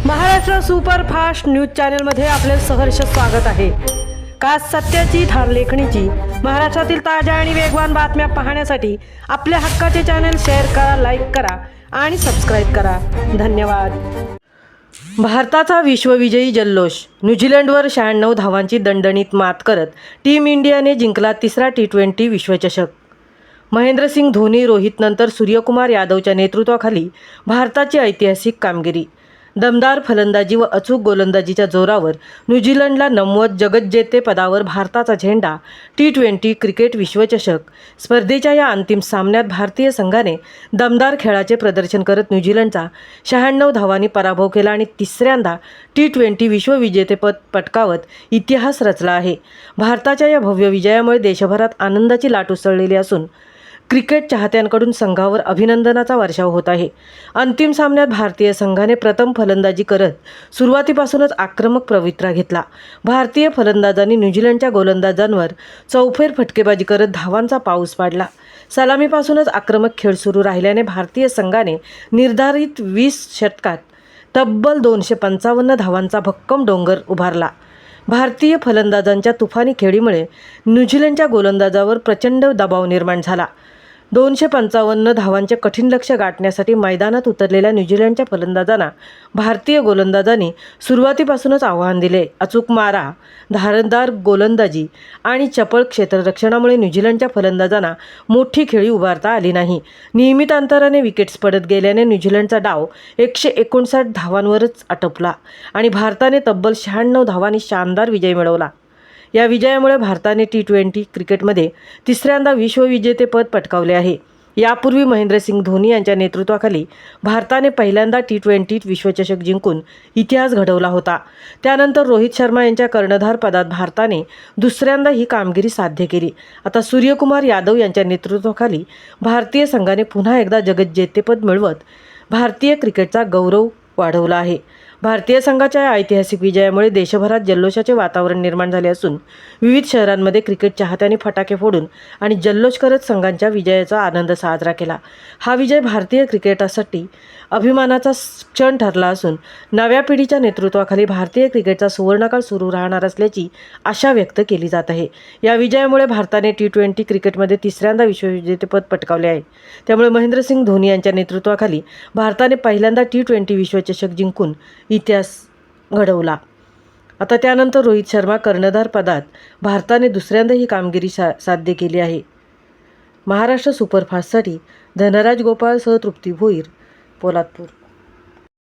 Maharashtra superfast news चॅनलमध्ये आपले सहर्ष स्वागत आहे। खास सत्याची थार लेखणीची महाराष्ट्रातील ताज्या आणि वेगवान बातम्या पाहण्यासाठी आपल्या हक्काचे चॅनल शेअर करा, लाईक करा आणि सबस्क्राईब करा। धन्यवाद। भारताचा विश्वविजयी जल्लोष। न्यूझीलंडवर 96 धावांची दणदणीत मात करत टीम इंडियाने जिंकला तिसरा T20 विश्वचषक। महेंद्रसिंग धोनी, रोहितनंतर सूर्यकुमार यादवच्या नेतृत्वाखाली भारताची ऐतिहासिक कामगिरी। दमदार फलंदाजी व अचूक गोलंदाजीच्या जोरावर न्यूझीलंडला नमवत जगज्जेतेपदावर भारताचा झेंडा। T20 क्रिकेट विश्वचषक स्पर्धेच्या या अंतिम सामन्यात भारतीय संघाने दमदार खेळाचे प्रदर्शन करत न्यूझीलंडचा 96 धावांनी पराभव केला आणि तिसऱ्यांदा T20 विश्वविजेतेपद पटकावत इतिहास रचला आहे। भारताच्या या भव्य विजयामुळे देशभरात आनंदाची लाट उसळलेली असून क्रिकेट चाहत्यांकडून संघावर अभिनंदनाचा वर्षाव होत आहे। अंतिम सामन्यात भारतीय संघाने प्रथम फलंदाजी करत सुरुवातीपासूनच आक्रमक पवित्रा घेतला। भारतीय फलंदाजांनी न्यूझीलंडच्या गोलंदाजांवर चौफेर फटकेबाजी करत धावांचा पाऊस पाडला। सलामीपासूनच आक्रमक खेळ सुरू राहिल्याने भारतीय संघाने निर्धारित 20 षटकात तब्बल 255 धावांचा भक्कम डोंगर उभारला। भारतीय फलंदाजांच्या तुफानी खेळीमुळे न्यूझीलंडच्या गोलंदाजावर प्रचंड दबाव निर्माण झाला। 255 धावांचे कठीण लक्ष्य गाठण्यासाठी मैदानात उतरलेल्या न्यूझीलंडच्या फलंदाजांना भारतीय गोलंदाजांनी सुरुवातीपासूनच आव्हान दिले। अचूक मारा, धारदार गोलंदाजी आणि चपळ क्षेत्ररक्षणामुळे न्यूझीलंडच्या फलंदाजांना मोठी खेळी उभारता आली नाही। नियमित अंतराने विकेट्स पडत गेल्याने न्यूझीलंडचा डाव 159 धावांवरच आटोपला आणि भारताने तब्बल 96 धावांनी शानदार विजय मिळवला। या विजयामुळे भारताने T20 क्रिकेटमध्ये तिसऱ्यांदा विश्वविजेतेपद पटकावले आहे। यापूर्वी महेंद्रसिंग धोनी यांच्या नेतृत्वाखाली भारताने पहिल्यांदा T20 विश्वचषक जिंकून इतिहास घडवला होता। त्यानंतर रोहित शर्मा यांच्या कर्णधार पदात भारताने दुसऱ्यांदा ही कामगिरी साध्य केली। आता सूर्यकुमार यादव यांच्या नेतृत्वाखाली भारतीय संघाने पुन्हा एकदा जगज्जेतेपद मिळवत भारतीय क्रिकेटचा गौरव वाढवला आहे। भारतीय संघाच्या या ऐतिहासिक विजयामुळे देशभरात जल्लोषाचे वातावरण निर्माण झाले असून विविध शहरांमध्ये क्रिकेट चाहत्यांनी फटाके फोडून आणि जल्लोष करत संघांच्या विजयाचा आनंद साजरा केला। हा विजय भारतीय क्रिकेटसाठी अभिमानाचा क्षण ठरला असून नव्या पिढीच्या नेतृत्वाखाली भारतीय क्रिकेटचा सुवर्णकाळ सुरू राहणार असल्याची आशा व्यक्त केली जात आहे। या विजयामुळे भारताने T20 क्रिकेटमध्ये तिसऱ्यांदा विश्वविजेतेपद पटकावले आहे। त्यामुळे महेंद्रसिंग धोनी यांच्या नेतृत्वाखाली भारताने पहिल्यांदा T20 विश्वचषक जिंकून इतिहास घडवला। आता त्यानंतर रोहित शर्मा कर्णधार पदात भारताने दुसऱ्यांदा ही कामगिरी साध्य केली आहे। महाराष्ट्र सुपरफास्टसाठी धनराज गोपाळसह तृप्ती भोईर, पोलादपूर।